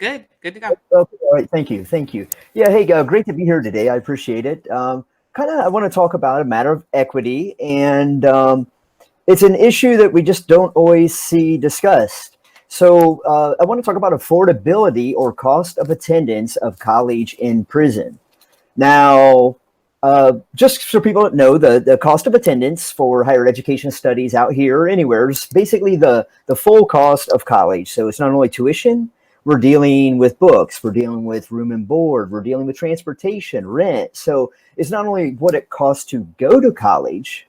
Good. Good to go. Okay, all right. Thank you. Yeah, hey, great to be here today. I appreciate it. I want to talk about a matter of equity, and it's an issue that we just don't always see discussed. So I want to talk about affordability or cost of attendance of college in prison. Now, just so people don't know, the cost of attendance for higher education studies out here or anywhere is basically the full cost of college. So it's not only tuition, we're dealing with books, we're dealing with room and board, we're dealing with transportation, rent. So it's not only what it costs to go to college,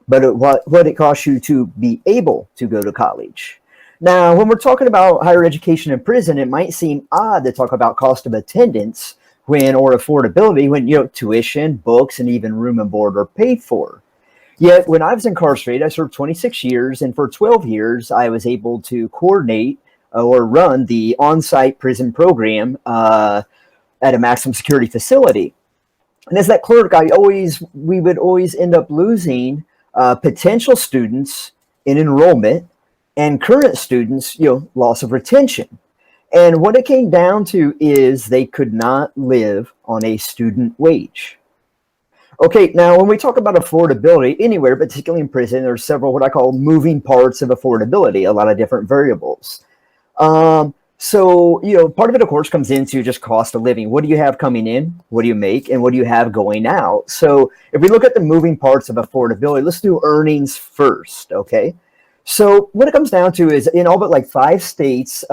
but what it costs you to be able to go to college. Now, when we're talking about higher education in prison, it might seem odd to talk about cost of attendance or affordability when, tuition, books, and even room and board are paid for. Yet when I was incarcerated, I served 26 years, and for 12 years, I was able to coordinate or run the on-site prison program at a maximum security facility. And as that clerk, we would always end up losing potential students in enrollment and current students, loss of retention. And what it came down to is they could not live on a student wage. Okay, now when we talk about affordability anywhere, but particularly in prison, there's several what I call moving parts of affordability, a lot of different variables. So, part of it, of course, comes into just cost of living. What do you have coming in? What do you make? And what do you have going out? So if we look at the moving parts of affordability, let's do earnings first, okay? So what it comes down to is in all but like 5 states,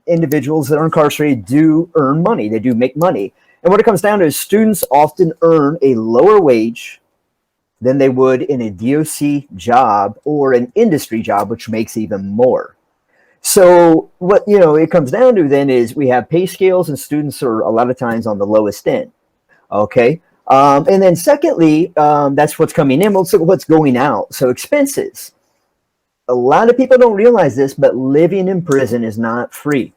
individuals that are incarcerated do earn money. They do make money. And what it comes down to is students often earn a lower wage than they would in a DOC job or an industry job, which makes even more. So what, it comes down to then is we have pay scales and students are a lot of times on the lowest end. Okay. And then secondly, that's what's coming in. Let's look at what's going out. So expenses. A lot of people don't realize this, but living in prison is not free.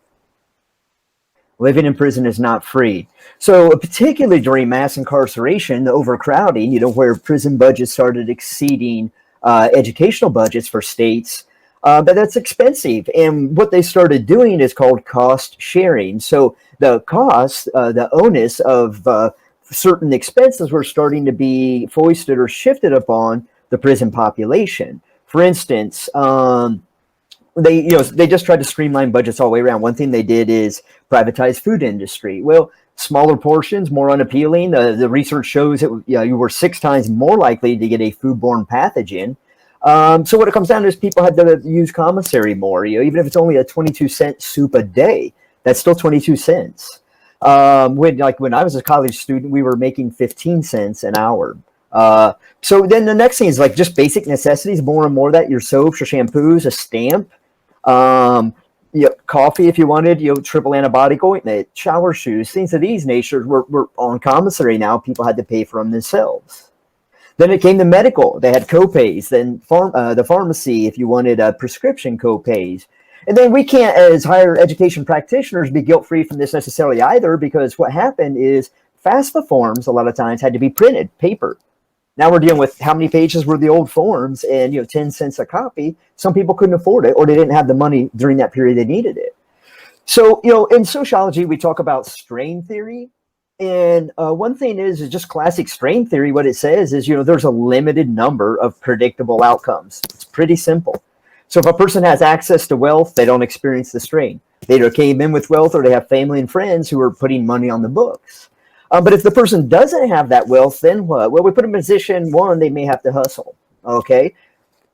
Living in prison is not free. So particularly during mass incarceration, the overcrowding, where prison budgets started exceeding educational budgets for states, but that's expensive. And what they started doing is called cost sharing. So the cost, the onus of certain expenses were starting to be foisted or shifted upon the prison population. For instance, they just tried to streamline budgets all the way around. One thing they did is privatize food industry. Well, smaller portions, more unappealing. The research shows that you were 6 times more likely to get a foodborne pathogen. So what it comes down to is people had to use commissary more. Even if it's only a 22-cent soup a day, that's still 22 cents. When I was a college student, we were making 15 cents an hour. So then the next thing is like just basic necessities, more and more of that, your soaps, your shampoos, a stamp, coffee if you wanted, triple antibiotic ointment, shower shoes, things of these natures were on commissary now. People had to pay for them themselves. Then it came to medical. They had copays. Then the pharmacy, if you wanted prescription copays. And then we can't, as higher education practitioners, be guilt-free from this necessarily either, because what happened is FAFSA forms a lot of times had to be printed, paper. Now we're dealing with how many pages were the old forms and, 10 cents a copy. Some people couldn't afford it or they didn't have the money during that period they needed it. So, in sociology, we talk about strain theory. And one thing is just classic strain theory. What it says is, there's a limited number of predictable outcomes. It's pretty simple. So if a person has access to wealth, they don't experience the strain. They either came in with wealth or they have family and friends who are putting money on the books. But if the person doesn't have that wealth, then what? Well, we put them in position one, they may have to hustle. Okay.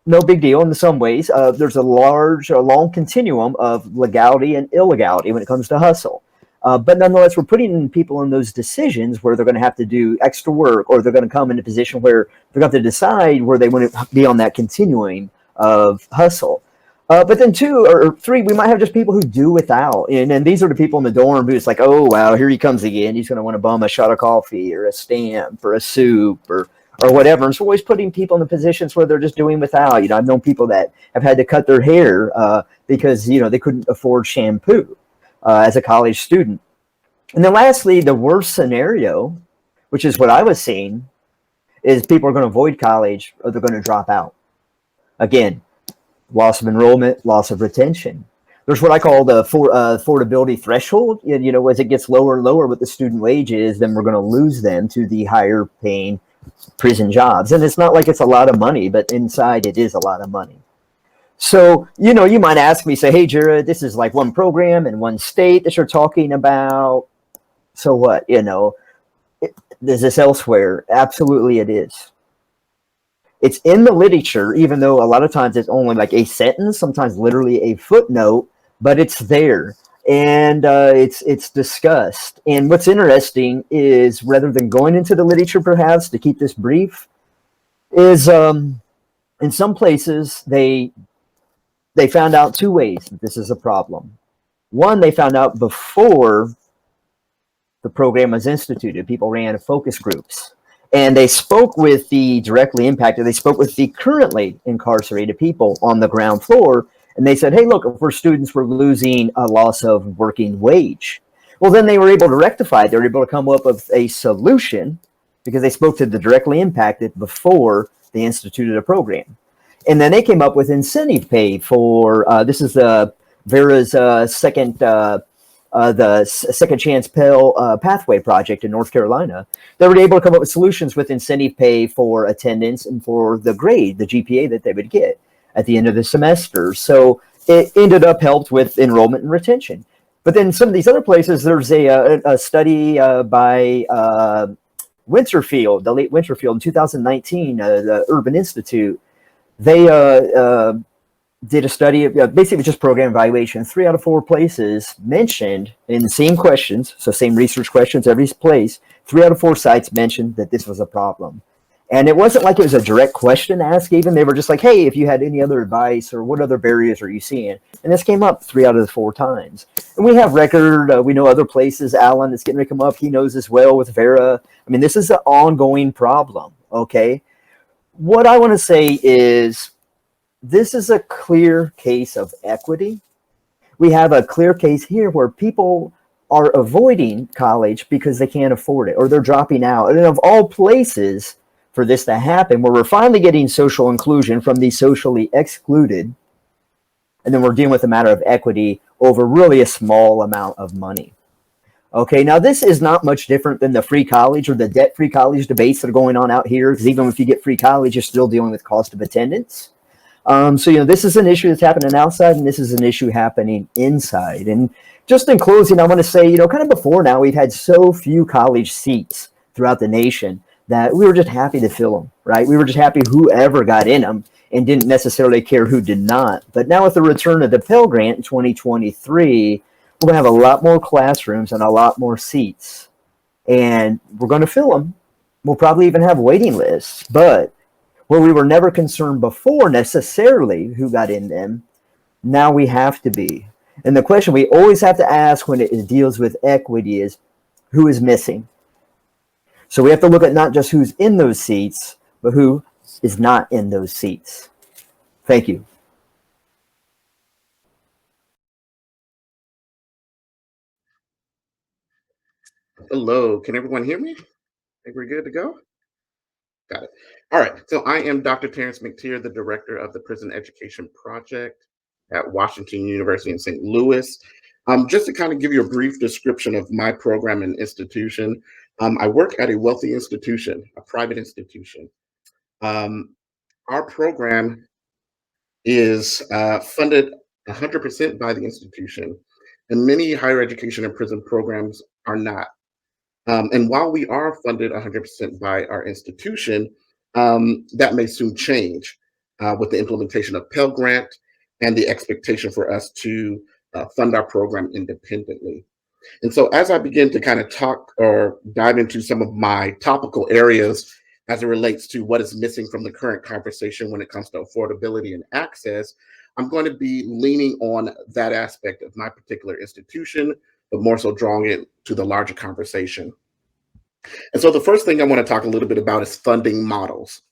No big deal in some ways. There's a long continuum of legality and illegality when it comes to hustle. But nonetheless, we're putting people in those decisions where they're going to have to do extra work, or they're going to come in a position where they're going to have to decide where they want to be on that continuum of hustle. But then 2 or 3, we might have just people who do without. And these are the people in the dorm who's like, oh, wow, here he comes again. He's going to want to bum a shot of coffee or a stamp or a soup or whatever. And so always putting people in the positions where they're just doing without. I've known people that have had to cut their hair because, they couldn't afford shampoo as a college student. And then lastly, the worst scenario, which is what I was seeing, is people are going to avoid college or they're going to drop out. Again, loss of enrollment, loss of retention. there's what I call the affordability threshold. You know, as it gets lower and lower with the student wages, then we're going to lose them to the higher paying prison jobs. And it's not like it's a lot of money, but inside it is a lot of money. So, you know, you might ask me, say, hey, Jarrod, this is like one program in one state that you're talking about. So what, you know, is this elsewhere? Absolutely it is. It's in the literature, even though a lot of times it's only like a sentence, sometimes literally a footnote, but it's there. And it's discussed. And what's interesting is, rather than going into the literature, perhaps to keep this brief, is in some places they found out two ways that this is a problem. One, they found out before the program was instituted. People ran focus groups, and they spoke with the directly impacted. They spoke with the currently incarcerated people on the ground floor, and they said, hey, look, if we're students, we're losing a loss of working wage. Well, then they were able to rectify it. They were able to come up with a solution because they spoke to the directly impacted before they instituted a program. And then they came up with incentive pay for, this is Vera's second chance Pell pathway project in North Carolina. They were able to come up with solutions with incentive pay for attendance and for the grade, the GPA that they would get at the end of the semester. So it ended up helped with enrollment and retention. But then some of these other places, there's a study by Winterfield, the late Winterfield in 2019, the Urban Institute. They did a study of basically just program evaluation. 3 out of 4 places mentioned in the same questions, so same research questions every place, 3 out of 4 sites mentioned that this was a problem. And it wasn't like it was a direct question asked even. They were just like, hey, if you had any other advice or what other barriers are you seeing? And this came up 3 out of the 4 times. And we have record, we know other places, Allan is getting ready to come up. He knows as well with Vera. I mean, this is an ongoing problem, okay? What I want to say is this is a clear case of equity. We have a clear case here where people are avoiding college because they can't afford it or they're dropping out. And of all places for this to happen, where we're finally getting social inclusion from the socially excluded, and then we're dealing with a matter of equity over really a small amount of money. Okay, now this is not much different than the free college or the debt-free college debates that are going on out here, because even if you get free college, you're still dealing with cost of attendance. So, you know, this is an issue that's happening outside, and this is an issue happening inside. And just in closing, I want to say, you know, kind of before now, we've had so few college seats throughout the nation that we were just happy to fill them, right? We were just happy whoever got in them and didn't necessarily care who did not. But now with the return of the Pell Grant in 2023, we're going to have a lot more classrooms and a lot more seats. And we're going to fill them. We'll probably even have waiting lists. But where we were never concerned before necessarily who got in them, now we have to be. And the question we always have to ask when it deals with equity is, who is missing? So we have to look at not just who's in those seats, but who is not in those seats. Thank you. Hello, can everyone hear me? Think we're good to go? Got it. All right, so I am Dr. Terrence Mcteer, the director of the Prison Education Project at Washington University in St. Louis. Just to kind of give you a brief description of my program and institution, I work at a wealthy institution, a private institution. Our program is funded 100% by the institution, and many higher education and prison programs are not. And while we are funded 100% by our institution, that may soon change with the implementation of Pell Grant and the expectation for us to fund our program independently. And so as I begin to kind of talk or dive into some of my topical areas as it relates to what is missing from the current conversation when it comes to affordability and access, I'm going to be leaning on that aspect of my particular institution, but more so drawing it to the larger conversation. And so the first thing I want to talk a little bit about is funding models.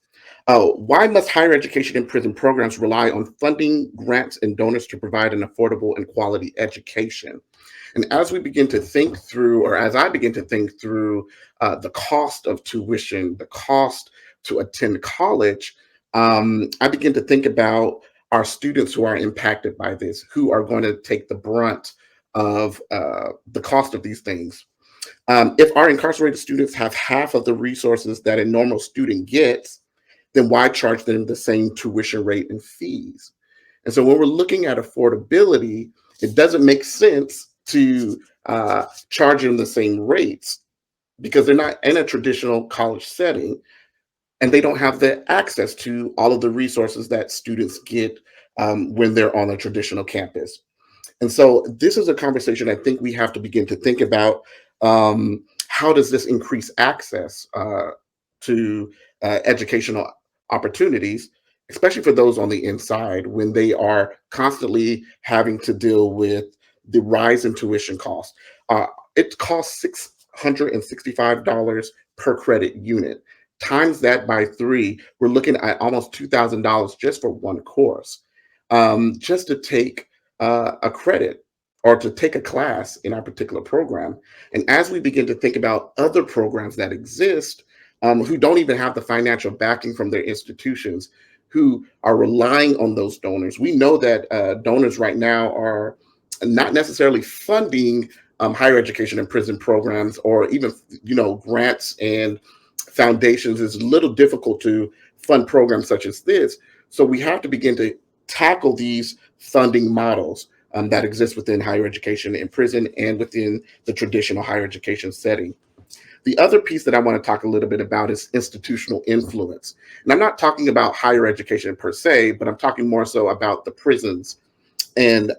Why must higher education and prison programs rely on funding, grants, and donors to provide an affordable and quality education? And as we begin to think through, or as I begin to think through the cost of tuition, the cost to attend college, I begin to think about are students who are impacted by this, who are going to take the brunt of the cost of these things. If our incarcerated students have half of the resources that a normal student gets, then why charge them the same tuition rate and fees? And so when we're looking at affordability, it doesn't make sense to charge them the same rates because they're not in a traditional college setting and they don't have the access to all of the resources that students get when they're on a traditional campus. And so this is a conversation I think we have to begin to think about. How does this increase access to educational opportunities, especially for those on the inside when they are constantly having to deal with the rise in tuition costs? It costs $665 per credit unit. Times that by three, we're looking at almost $2,000 just for one course, just to take a credit or to take a class in our particular program. And as we begin to think about other programs that exist, who don't even have the financial backing from their institutions, who are relying on those donors, we know that donors right now are not necessarily funding higher education and prison programs, or even grants and foundations. It's a little difficult to fund programs such as this. So we have to begin to tackle these funding models that exist within higher education in prison and within the traditional higher education setting. The other piece that I want to talk a little bit about is institutional influence. And I'm not talking about higher education per se, but I'm talking more so about the prisons and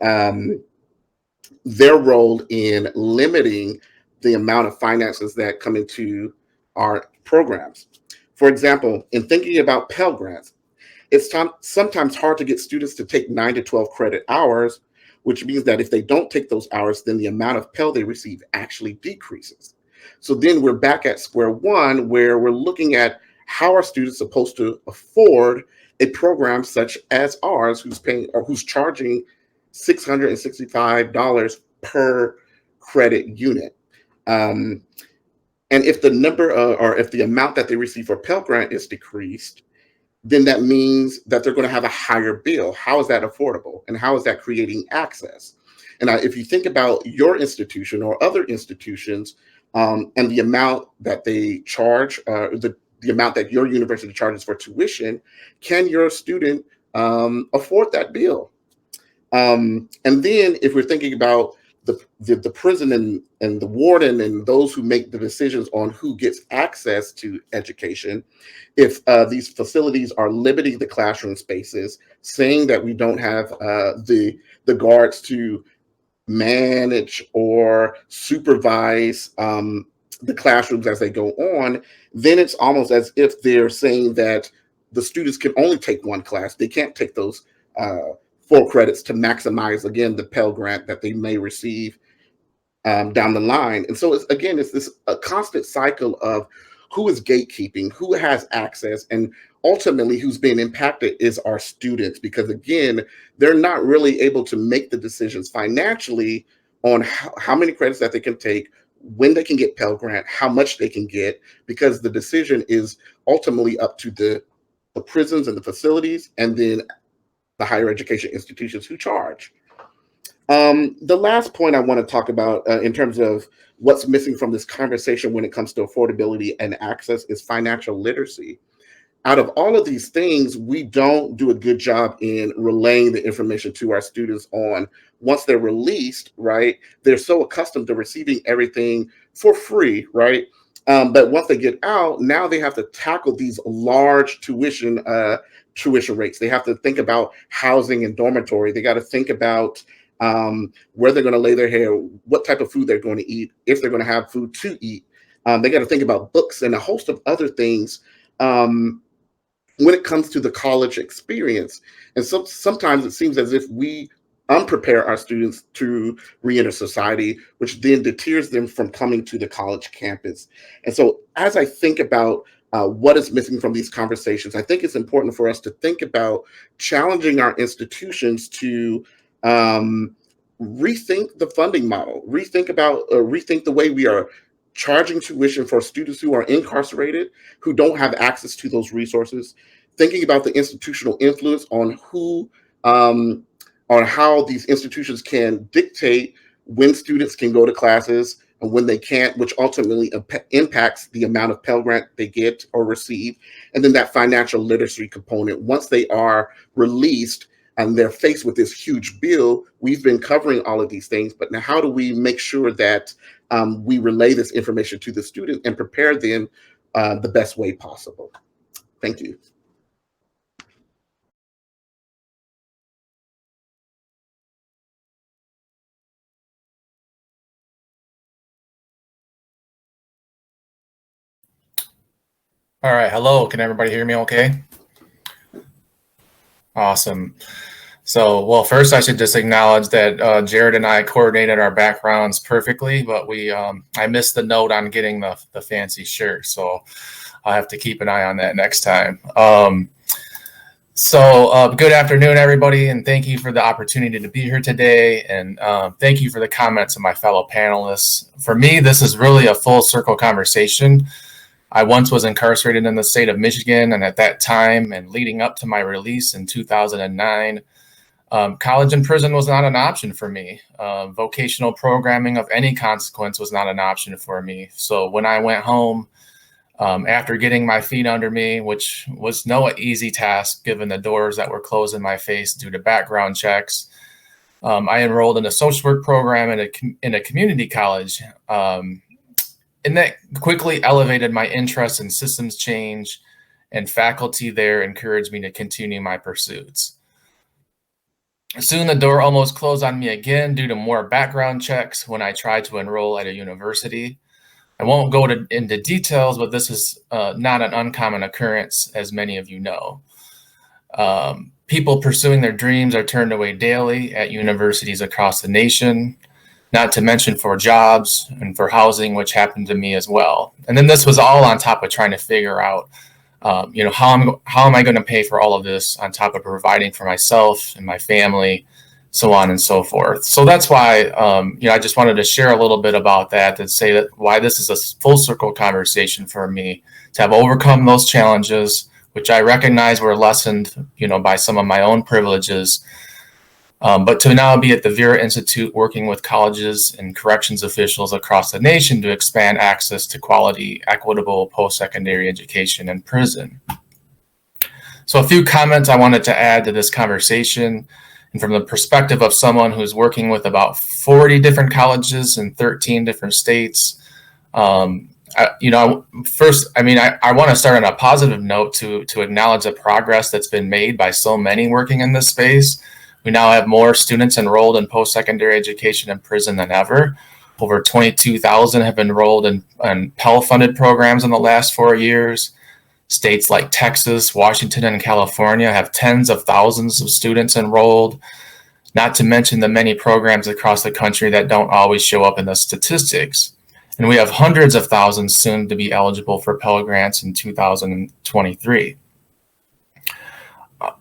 their role in limiting the amount of finances that come into our programs. For example, in thinking about Pell Grants, it's sometimes hard to get students to take 9 to 12 credit hours, which means that if they don't take those hours, then the amount of Pell they receive actually decreases. So then we're back at square one, where we're looking at how are students supposed to afford a program such as ours, who's charging $665 per credit unit. And if the number or if the amount that they receive for Pell Grant is decreased, then that means that they're going to have a higher bill. How is that affordable? And how is that creating access? And if you think about your institution or other institutions, and the amount that they charge, the amount that your university charges for tuition, can your student afford that bill? And then if we're thinking about the prison and the warden and those who make the decisions on who gets access to education, if these facilities are limiting the classroom spaces, saying that we don't have the guards to manage or supervise the classrooms as they go on, then it's almost as if they're saying that the students can only take one class. They can't take those 4 credits to maximize, again, the Pell Grant that they may receive down the line. And so, it's this a constant cycle of who is gatekeeping, who has access, and ultimately who's being impacted is our students, because, again, they're not really able to make the decisions financially on how many credits that they can take, when they can get Pell Grant, how much they can get, because the decision is ultimately up to the prisons and the facilities, and then the higher education institutions who charge. The last point I want to talk about in terms of what's missing from this conversation when it comes to affordability and access is financial literacy. Out of all of these things, we don't do a good job in relaying the information to our students on once they're released, right? They're so accustomed to receiving everything for free, right? But once they get out, now they have to tackle these large tuition rates. They have to think about housing and dormitory. They got to think about where they're going to lay their hair, what type of food they're going to eat, if they're going to have food to eat. They got to think about books and a host of other things when it comes to the college experience. And sometimes it seems as if we unprepare our students to re-enter society, which then deters them from coming to the college campus. And so as I think about what is missing from these conversations, I think it's important for us to think about challenging our institutions to rethink the funding model, rethink the way we are charging tuition for students who are incarcerated, who don't have access to those resources, thinking about the institutional influence on who um, on how these institutions can dictate when students can go to classes and when they can't, which ultimately impacts the amount of Pell Grant they get or receive. And then that financial literacy component, once they are released and they're faced with this huge bill, we've been covering all of these things, but now how do we make sure that we relay this information to the student and prepare them the best way possible? Thank you. All right. Hello. Can everybody hear me okay? Awesome. So, well, first I should just acknowledge that Jarrod and I coordinated our backgrounds perfectly, but I missed the note on getting the fancy shirt. So I'll have to keep an eye on that next time. Good afternoon, everybody, and thank you for the opportunity to be here today. And thank you for the comments of my fellow panelists. For me, this is really a full circle conversation. I once was incarcerated in the state of Michigan, and at that time and leading up to my release in 2009, college and prison was not an option for me. Vocational programming of any consequence was not an option for me. So when I went home, after getting my feet under me, which was no easy task given the doors that were closed in my face due to background checks, I enrolled in a social work program in a community college. And that quickly elevated my interest in systems change, and faculty there encouraged me to continue my pursuits. Soon the door almost closed on me again due to more background checks when I tried to enroll at a university. I won't go into details, but this is not an uncommon occurrence, as many of you know. People pursuing their dreams are turned away daily at universities across the nation, not to mention for jobs and for housing, which happened to me as well. And then this was all on top of trying to figure out, how am I going to pay for all of this on top of providing for myself and my family, so on and so forth. So that's why, I just wanted to share a little bit about that and say that why this is a full circle conversation for me, to have overcome those challenges, which I recognize were lessened, by some of my own privileges. But to now be at the Vera Institute working with colleges and corrections officials across the nation to expand access to quality, equitable post-secondary education in prison. So a few comments I wanted to add to this conversation, and from the perspective of someone who's working with about 40 different colleges in 13 different states. I want to start on a positive note to acknowledge the progress that's been made by so many working in this space. We now have more students enrolled in post-secondary education in prison than ever. Over 22,000 have enrolled in Pell-funded programs in the last 4 years. States like Texas, Washington, and California have tens of thousands of students enrolled, not to mention the many programs across the country that don't always show up in the statistics. And we have hundreds of thousands soon to be eligible for Pell Grants in 2023.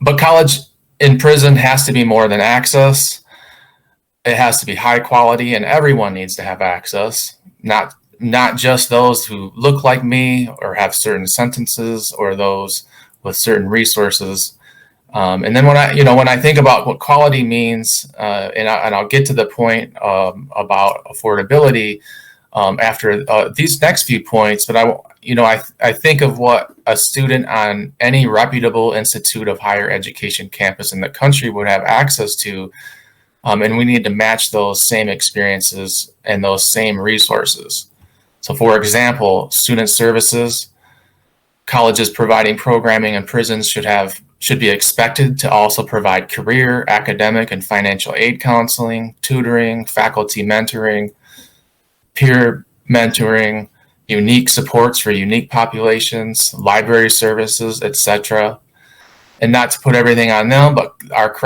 But college in prison has to be more than access. It has to be high quality, and everyone needs to have access, not just those who look like me or have certain sentences or those with certain resources. And then when I think about what quality means, and I'll get to the point about affordability after these next few points, but I think of what a student on any reputable institute of higher education campus in the country would have access to, and we need to match those same experiences and those same resources. So, for example, student services, colleges providing programming in prisons should be expected to also provide career, academic, and financial aid counseling, tutoring, faculty mentoring, peer mentoring, unique supports for unique populations, library services, etc. And not to put everything on them, but our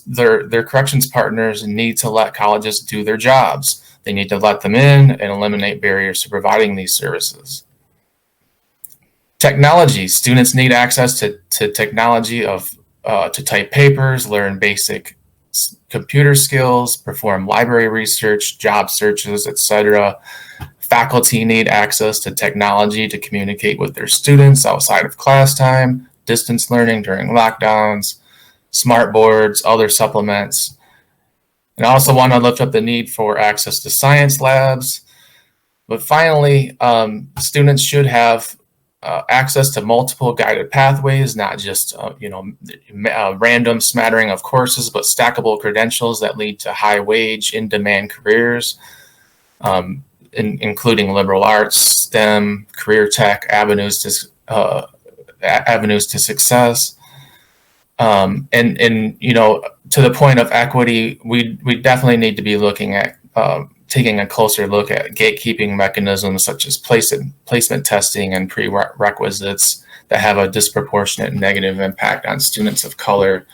their corrections partners need to let colleges do their jobs. They need to let them in and eliminate barriers to providing these services. Technology. Students need access to technology to type papers, learn basic computer skills, perform library research, job searches, etc. Faculty need access to technology to communicate with their students outside of class time, distance learning during lockdowns. smart boards, other supplements. And I also want to lift up the need for access to science labs. But finally, students should have access to multiple guided pathways, not just random smattering of courses, but stackable credentials that lead to high wage, in-demand careers, including liberal arts, STEM, career tech, avenues to success. And to the point of equity, we definitely need to be looking at taking a closer look at gatekeeping mechanisms such as placement testing and prerequisites that have a disproportionate negative impact on students of color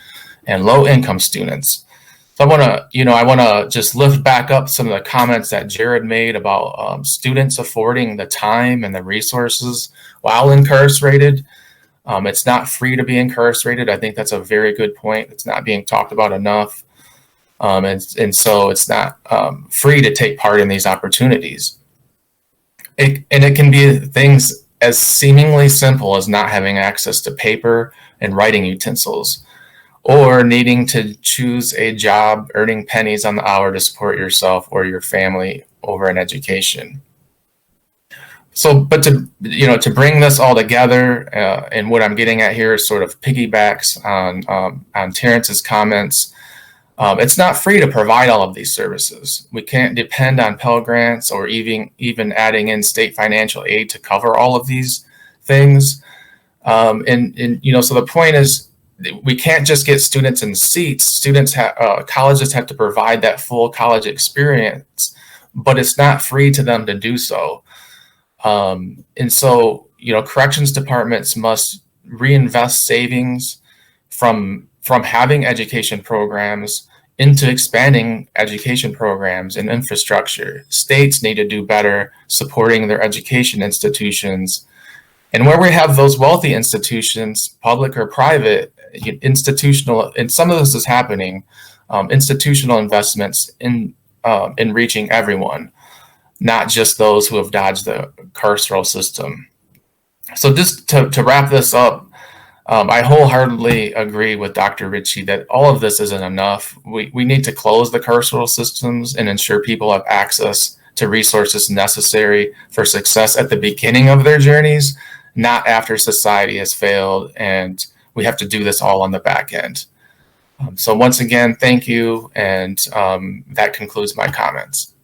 and low-income students. So I want to just lift back up some of the comments that Jarrod made about students affording the time and the resources while incarcerated. It's not free to be incarcerated. I think that's a very good point. It's not being talked about enough. And so it's not free to take part in these opportunities. And it can be things as seemingly simple as not having access to paper and writing utensils, or needing to choose a job earning pennies on the hour to support yourself or your family over an education. So, but to bring this all together, and what I'm getting at here is sort of piggybacks on Terrence's comments. It's not free to provide all of these services. We can't depend on Pell Grants or even adding in state financial aid to cover all of these things. So the point is, we can't just get students in seats. Colleges have to provide that full college experience, but it's not free to them to do so. And so, corrections departments must reinvest savings from having education programs into expanding education programs and infrastructure. States need to do better supporting their education institutions. And where we have those wealthy institutions, public or private, institutional, and some of this is happening, institutional investments in reaching everyone, not just those who have dodged the carceral system. So just to wrap this up, I wholeheartedly agree with Dr. Ritchie that all of this isn't enough. We need to close the carceral systems and ensure people have access to resources necessary for success at the beginning of their journeys, not after society has failed, and we have to do this all on the back end. So once again, thank you, and that concludes my comments.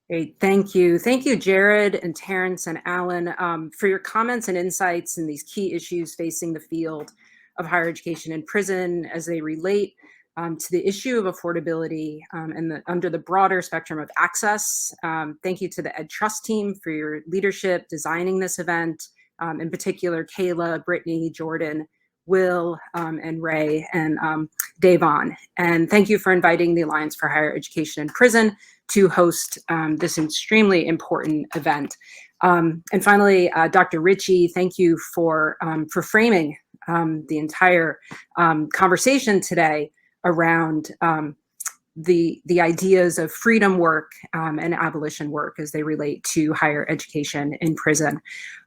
Great, thank you. Thank you, Jarrod and Terrence and Allan, for your comments and insights in these key issues facing the field of higher education in prison as they relate to the issue of affordability and under the broader spectrum of access. Thank you to the Ed Trust team for your leadership designing this event, in particular, Kayla, Brittany, Jordan, Will, and Ray, and Davon. And thank you for inviting the Alliance for Higher Education in Prison to host this extremely important event. And finally, Dr. Ritchie, thank you for framing the entire conversation today around the ideas of freedom work and abolition work as they relate to higher education in prison.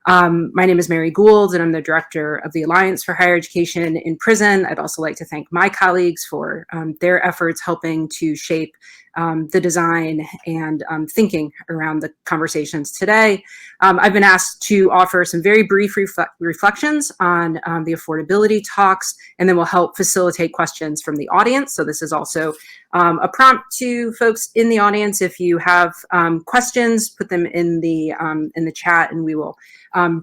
My name is Mary Gould, and I'm the director of the Alliance for Higher Education in Prison. I'd also like to thank my colleagues for their efforts helping to shape the design and thinking around the conversations today. I've been asked to offer some very brief reflections on the affordability talks, and then we'll help facilitate questions from the audience. So this is also a prompt to folks in the audience. If you have questions, put them in the chat, and we will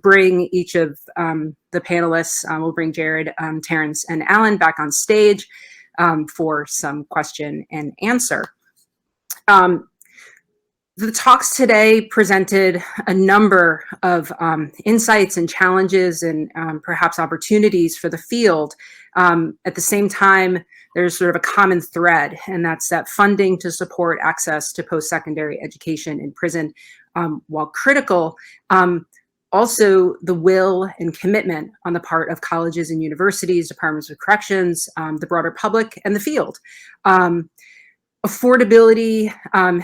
bring each of the panelists. We'll bring Jarrod, Terrence, and Allan back on stage for some question and answer. The talks today presented a number of insights and challenges and perhaps opportunities for the field. At the same time, there's sort of a common thread, and that's that funding to support access to post-secondary education in prison, while critical, Also, the will and commitment on the part of colleges and universities, departments of corrections, the broader public, and the field. Affordability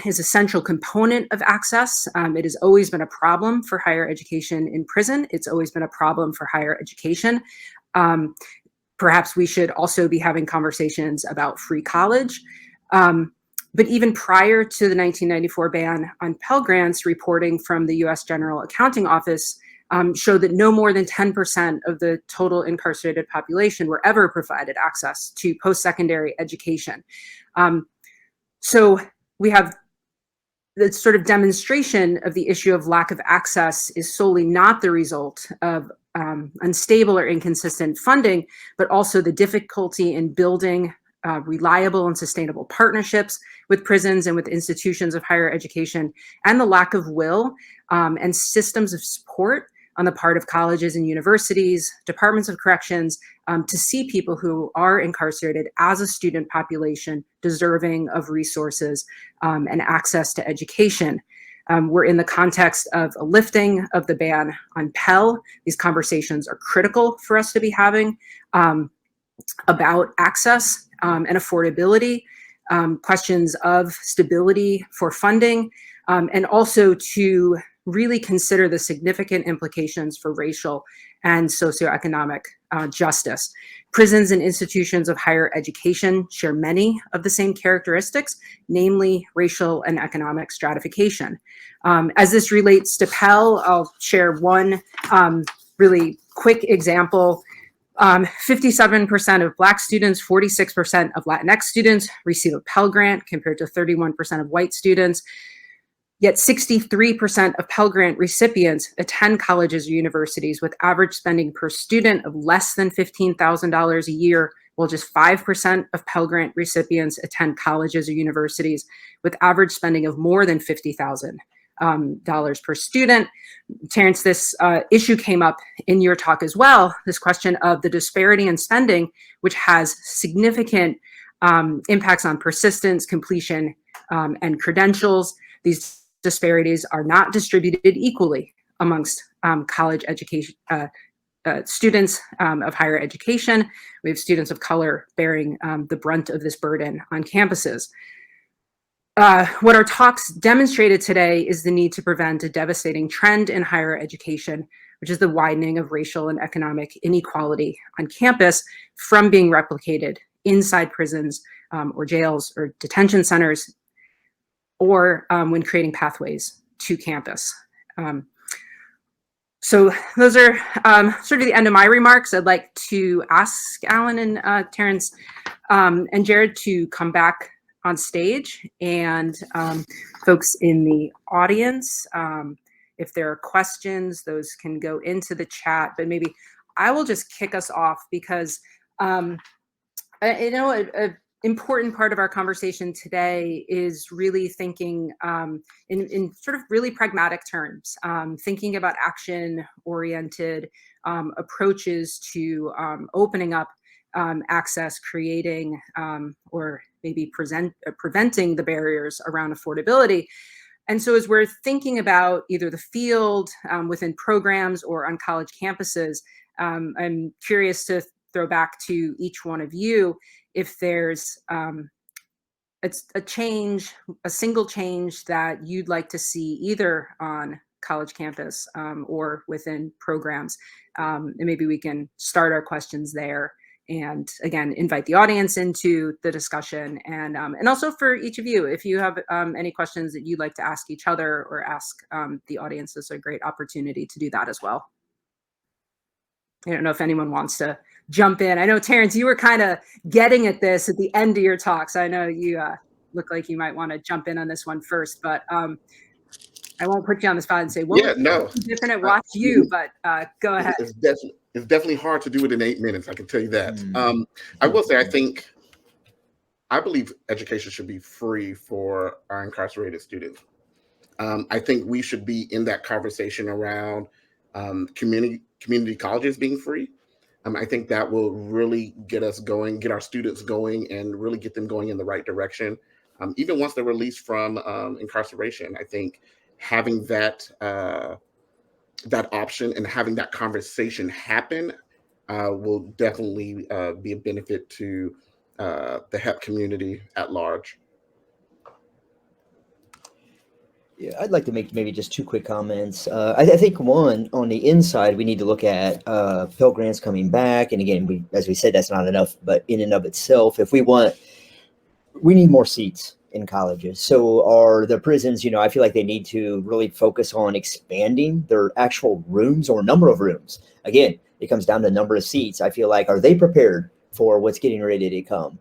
is a central component of access. It has always been a problem for higher education in prison. It's always been a problem for higher education. Perhaps we should also be having conversations about free college. But even prior to the 1994 ban on Pell Grants, reporting from the U.S. General Accounting Office showed that no more than 10% of the total incarcerated population were ever provided access to post-secondary education. So we have the sort of demonstration of the issue of lack of access is solely not the result of unstable or inconsistent funding, but also the difficulty in building reliable and sustainable partnerships with prisons and with institutions of higher education, and the lack of will and systems of support on the part of colleges and universities, departments of corrections, to see people who are incarcerated as a student population deserving of resources and access to education. We're in the context of a lifting of the ban on Pell. These conversations are critical for us to be having about access and affordability, questions of stability for funding, and also to really consider the significant implications for racial and socioeconomic justice. Prisons and institutions of higher education share many of the same characteristics, namely racial and economic stratification. As this relates to Pell, I'll share one really quick example. 57% of Black students, 46% of Latinx students receive a Pell Grant compared to 31% of white students. Yet 63% of Pell Grant recipients attend colleges or universities with average spending per student of less than $15,000 a year, while just 5% of Pell Grant recipients attend colleges or universities with average spending of more than $50,000 per student. Terrence, this issue came up in your talk as well, this question of the disparity in spending, which has significant impacts on persistence, completion, and credentials. These disparities are not distributed equally amongst college education students of higher education. We have students of color bearing the brunt of this burden on campuses. What our talks demonstrated today is the need to prevent a devastating trend in higher education, which is the widening of racial and economic inequality on campus from being replicated inside prisons or jails or detention centers, or when creating pathways to campus. So those are sort of the end of my remarks. I'd like to ask Allan and Terrence and Jarrod to come back on stage, and folks in the audience, if there are questions, those can go into the chat, but maybe I will just kick us off because an important part of our conversation today is really thinking in sort of really pragmatic terms, thinking about action-oriented approaches to opening up access, creating or maybe preventing the barriers around affordability. And so as we're thinking about either the field within programs or on college campuses, I'm curious to throw back to each one of you if there's a change, a single change that you'd like to see either on college campus or within programs. And maybe we can start our questions there, and again, invite the audience into the discussion, and also for each of you, if you have any questions that you'd like to ask each other or ask the audience, this is a great opportunity to do that as well. I don't know if anyone wants to jump in. I know, Terrence, you were kind of getting at this at the end of your talk, so I know you look like you might want to jump in on this one first, but I won't put you on the spot and say, well, yeah, no, different at Watch U, but go ahead. It's definitely hard to do it in 8 minutes. I can tell you that. I will say, I believe education should be free for our incarcerated students. I think we should be in that conversation around community colleges being free. I think that will really get us going, get our students going, and really get them going in the right direction. Even once they're released from incarceration, I think having that that option and having that conversation happen will definitely be a benefit to the HEP community at large. Yeah, I'd like to make maybe just two quick comments. I think one, on the inside, we need to look at Pell Grants coming back. And again, as we said, that's not enough, but in and of itself, if we need more seats in colleges. So are the prisons, I feel like they need to really focus on expanding their actual rooms or number of rooms. Again, it comes down to number of seats. I feel like, are they prepared for what's getting ready to come?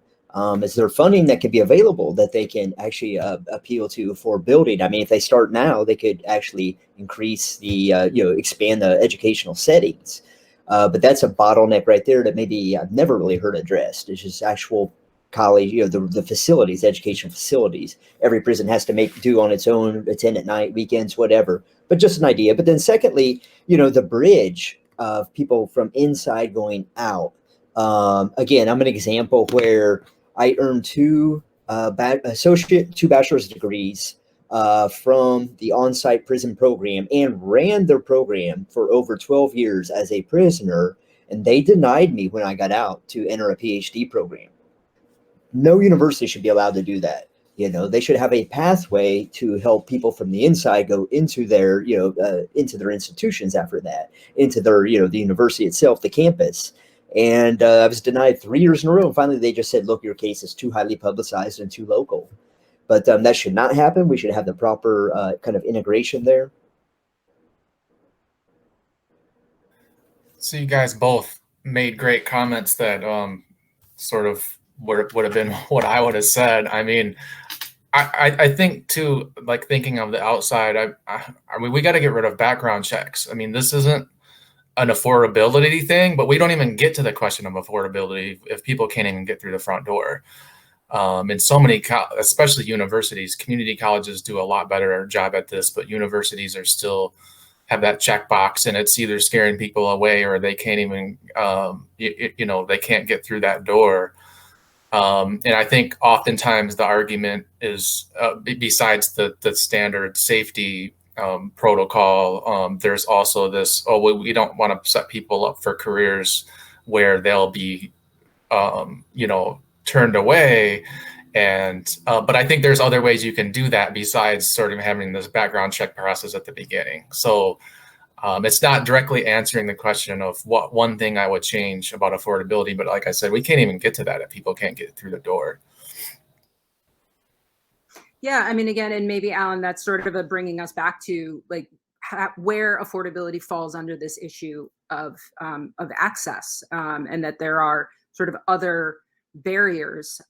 Is there funding that could be available that they can actually appeal to for building? I mean, if they start now, they could actually increase the, expand the educational settings. But that's a bottleneck right there that maybe I've never really heard addressed. It's just actual college, the facilities, education facilities. Every prison has to make do on its own, attend at night, weekends, whatever. But just an idea. But then secondly, the bridge of people from inside going out. Again, I'm an example where I earned two bachelor's degrees from the on-site prison program and ran their program for over 12 years as a prisoner. And they denied me when I got out to enter a PhD program. No university should be allowed to do that. They should have a pathway to help people from the inside go into their, into their institutions after that, into their, the university itself, the campus. And I was denied 3 years in a row. And finally, they just said, look, your case is too highly publicized and too local. But that should not happen. We should have the proper kind of integration there. So you guys both made great comments that sort of would have been what I would have said. I mean, I think too, like thinking of the outside, I mean, we got to get rid of background checks. I mean, this isn't an affordability thing, but we don't even get to the question of affordability if people can't even get through the front door. And so many, especially universities, community colleges do a lot better job at this, but universities are still have that checkbox, and it's either scaring people away or they can't even, they can't get through that door. And I think oftentimes the argument is, besides the standard safety protocol, there's also this, we don't want to set people up for careers where they'll be, turned away. And, but I think there's other ways you can do that besides sort of having this background check process at the beginning. So it's not directly answering the question of what one thing I would change about affordability, but like I said, we can't even get to that if people can't get through the door. Yeah, I mean, again, and maybe Allan, that's sort of bringing us back to like where affordability falls under this issue of access, and that there are sort of other barriers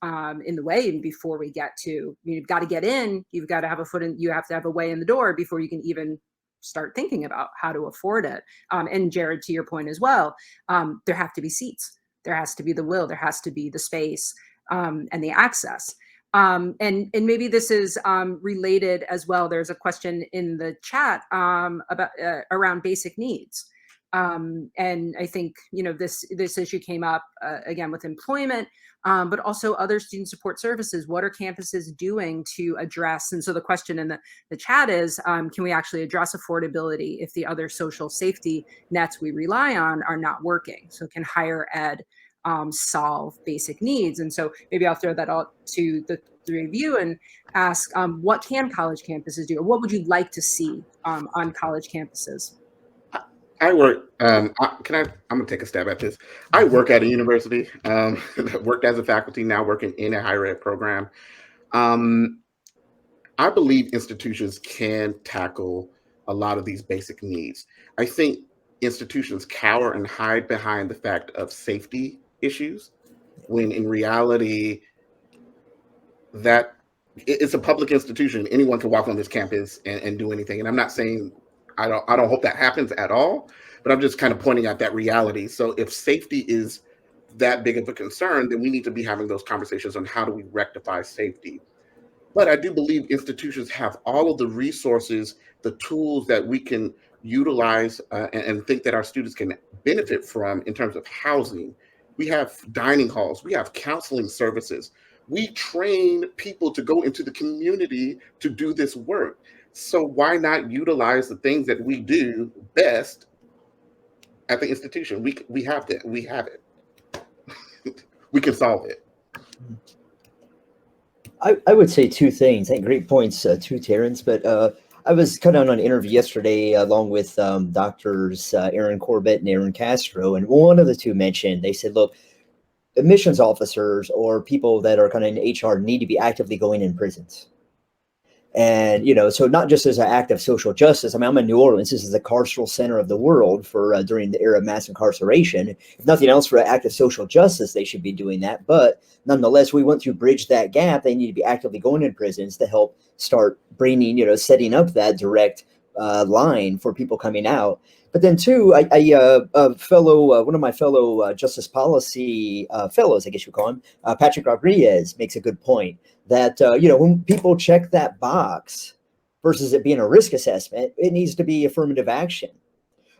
in the way. And before we get to, you've got to get in, you've got to have a foot in, you have to have a way in the door before you can even start thinking about how to afford it. And Jarrod, to your point as well, there have to be seats, there has to be the will, there has to be the space and the access. And maybe this is related as well. There's a question in the chat about around basic needs. And I think, this issue came up again with employment, but also other student support services. What are campuses doing to address? And so the question in the chat is, can we actually address affordability if the other social safety nets we rely on are not working? So can higher ed solve basic needs? And so maybe I'll throw that out to the three of you and ask, what can college campuses do? Or what would you like to see on college campuses? I work, I'm gonna take a stab at this. I work at a university, worked as a faculty, now working in a higher ed program. I believe institutions can tackle a lot of these basic needs. I think institutions cower and hide behind the fact of safety issues, when in reality, that it's a public institution. Anyone can walk on this campus and do anything. And I'm not saying, I don't hope that happens at all, but I'm just kind of pointing out that reality. So if safety is that big of a concern, then we need to be having those conversations on how do we rectify safety. But I do believe institutions have all of the resources, the tools that we can utilize and think that our students can benefit from in terms of housing. We have dining halls, we have counseling services. We train people to go into the community to do this work. So why not utilize the things that we do best at the institution? We have that. We have it. We can solve it. I would say two things. I think great points, too, Terrence. But I was kind of on an interview yesterday along with doctors Aaron Corbett and Aaron Castro, and one of the two mentioned, they said, look, admissions officers or people that are kind of in HR need to be actively going in prisons. And, so not just as an act of social justice. I mean, I'm in New Orleans. This is the carceral center of the world for during the era of mass incarceration. If nothing else, for an act of social justice, they should be doing that. But nonetheless, we want to bridge that gap. They need to be actively going in prisons to help start bringing, setting up that direct line for people coming out. But then, too, one of my fellow justice policy fellows, I guess you call him, Patrick Rodriguez, makes a good point that, when people check that box versus it being a risk assessment, it needs to be affirmative action.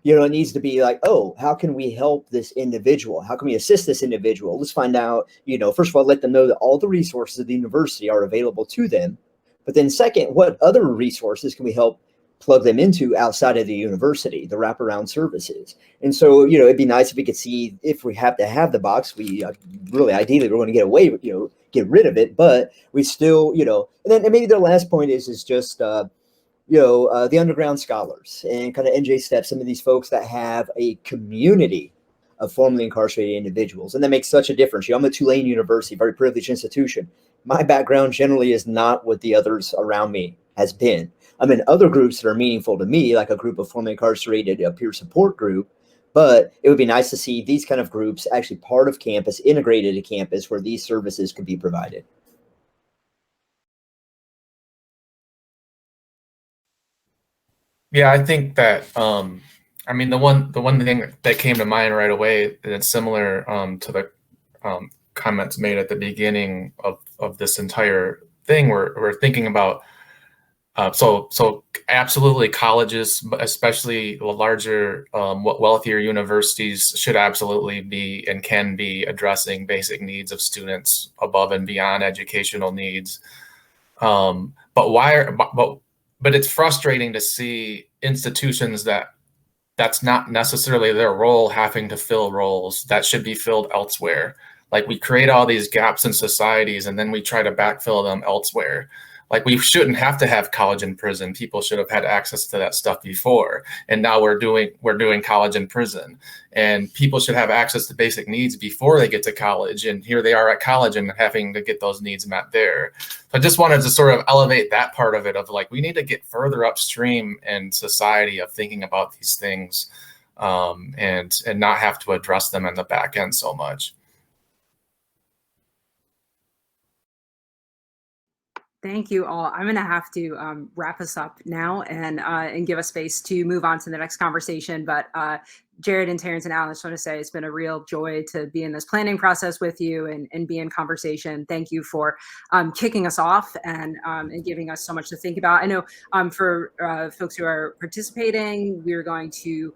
It needs to be like, oh, how can we help this individual? How can we assist this individual? Let's find out, first of all, let them know that all the resources of the university are available to them. But then second, what other resources can we help plug them into outside of the university, the wraparound services? And so, it'd be nice if we could see, if we have to have the box, we really ideally we're going to get away with, get rid of it, but we still, and then maybe the last point is just, the underground scholars and kind of NJ Step, some of these folks that have a community of formerly incarcerated individuals. And that makes such a difference. I'm at Tulane University, very privileged institution. My background generally is not what the others around me has been. I'm in other groups that are meaningful to me, like a group of formerly incarcerated, a peer support group. But it would be nice to see these kind of groups actually part of campus, integrated to campus, where these services could be provided. Yeah, I think that I mean the one thing that came to mind right away, and it's similar to the comments made at the beginning of this entire thing. We're thinking about so absolutely colleges, especially the larger wealthier universities, should absolutely be and can be addressing basic needs of students above and beyond educational needs. But it's frustrating to see institutions that's not necessarily their role having to fill roles that should be filled elsewhere. Like, we create all these gaps in societies and then we try to backfill them elsewhere. Like, we shouldn't have to have college in prison. People should have had access to that stuff before. And now we're doing college in prison. And people should have access to basic needs before they get to college. And here they are at college and having to get those needs met there. So I just wanted to sort of elevate that part of it, of like, we need to get further upstream in society of thinking about these things, and not have to address them in the back end so much. Thank you all. I'm going to have to wrap us up now and give us space to move on to the next conversation. But Jarrod and Terrence and Allan, I just want to say it's been a real joy to be in this planning process with you and be in conversation. Thank you for kicking us off and giving us so much to think about. I know for folks who are participating, we're going to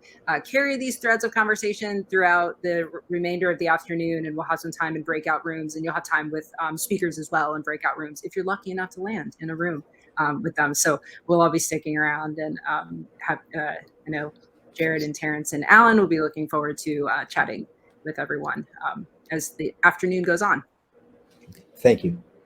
carry these threads of conversation throughout the remainder of the afternoon, and we'll have some time in breakout rooms, and you'll have time with speakers as well in breakout rooms if you're lucky enough to land in a room with them. So we'll all be sticking around and have, Jarrod and Terrence and Allan will be looking forward to chatting with everyone as the afternoon goes on. Thank you.